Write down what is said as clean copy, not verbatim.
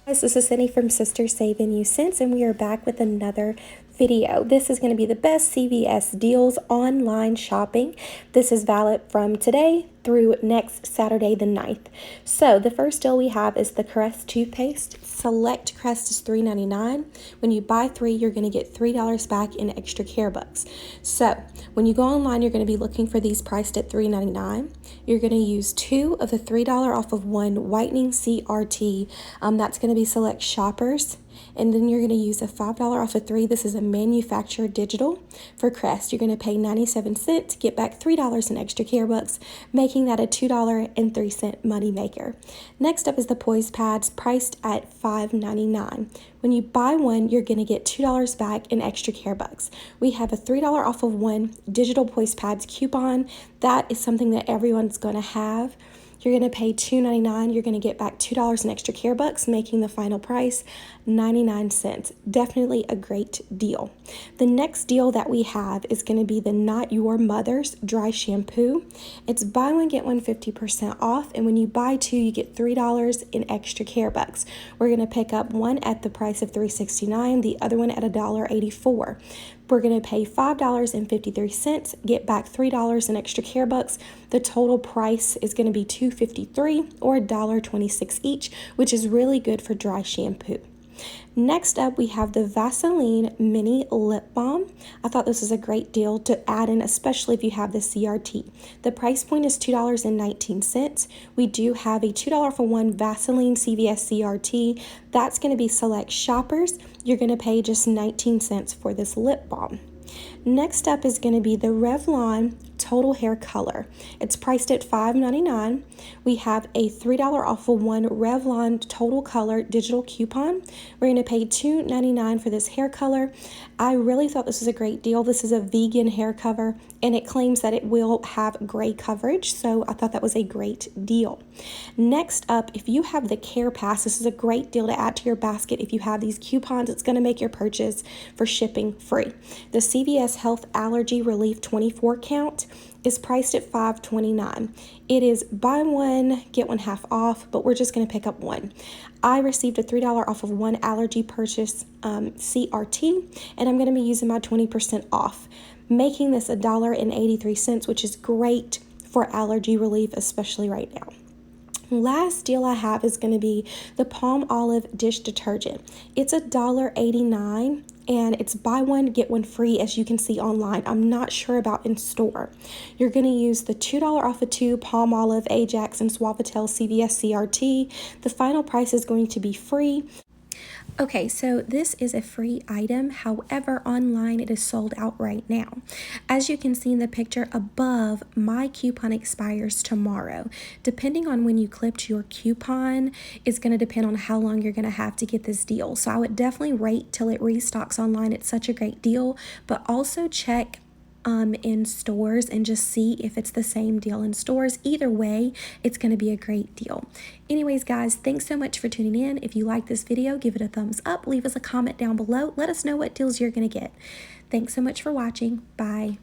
Guys, this is Cindy from Sisters Saving You Cents, and we are back with another video. This is going to be the best CVS deals online shopping. This is valid from today through next Saturday the 9th. So the first deal we have is the Crest toothpaste. Select Crest is $3.99. When you buy 3, you're going to get $3 back in extra care bucks. So when you go online, you're going to be looking for these priced at $3.99. You're going to use 2 of the $3 off of 1 whitening CRT. That's going to be select shoppers. And then you're going to use a $5 off of 3. This is a manufacturer digital for Crest. You're going to pay 97 cents, get back $3 in extra care bucks, making that a $2.03 money maker. Next up is the Poise Pads, priced at $5.99. When you buy 1, you're going to get $2 back in extra care bucks. We have a $3 off of 1 digital Poise Pads coupon. That is something that everyone's going to have. You're going to pay $2.99. You're going to get back $2 in extra care bucks, making the final price 99 cents. Definitely a great deal. The next deal that we have is going to be the Not Your Mother's dry shampoo. It's buy 1 get 1 50% off, and when you buy 2, you get $3 in extra care bucks. We're going to pick up one at the price of $3.69, the other one at $1.84. We're going to pay $5.53, get back $3 in extra care bucks. The total price is going to be $2.53 or $1.26 each, which is really good for dry shampoo. Next up, we have the Vaseline Mini Lip Balm. I thought this was a great deal to add in, especially if you have the CRT. The price point is $2.19. We do have a $2 for 1 Vaseline CVS CRT. That's going to be select shoppers. You're going to pay just 19 cents for this lip balm. Next up is going to be the Revlon Total Hair Color. It's priced at $5.99. We have a $3 off of 1 Revlon Total Color digital coupon. We're going to pay $2.99 for this hair color. I really thought this was a great deal. This is a vegan hair cover, and it claims that it will have gray coverage, so I thought that was a great deal. Next up, if you have the CarePass, this is a great deal to add to your basket. If you have these coupons, it's going to make your purchase for shipping free. The CVS Health Allergy Relief 24 count is priced at $5.29. It is buy 1 get 1 half off, but we're just going to pick up 1. I received a $3 off of 1 allergy purchase CRT, and I'm going to be using my 20% off, making this $1.83, which is great for allergy relief, especially right now. Last deal I have is going to be the Palmolive dish detergent. It's $1.89, and it's buy 1 get 1 free, as you can see online. I'm not sure about in store. You're going to use the $2 off of 2 Palmolive, Ajax, and Suavitel CVS CRT. The final price is going to be free. Okay, so this is a free item. However, online it is sold out right now. As you can see in the picture above, my coupon expires tomorrow. Depending on when you clipped your coupon is going to depend on how long you're going to have to get this deal. So I would definitely wait till it restocks online. It's such a great deal, but also check in stores and just see if it's the same deal in stores. Either way, it's going to be a great deal. Anyways, guys, thanks so much for tuning in. If you like this video, give it a thumbs up, leave us a comment down below, let us know what deals you're going to get. Thanks so much for watching. Bye.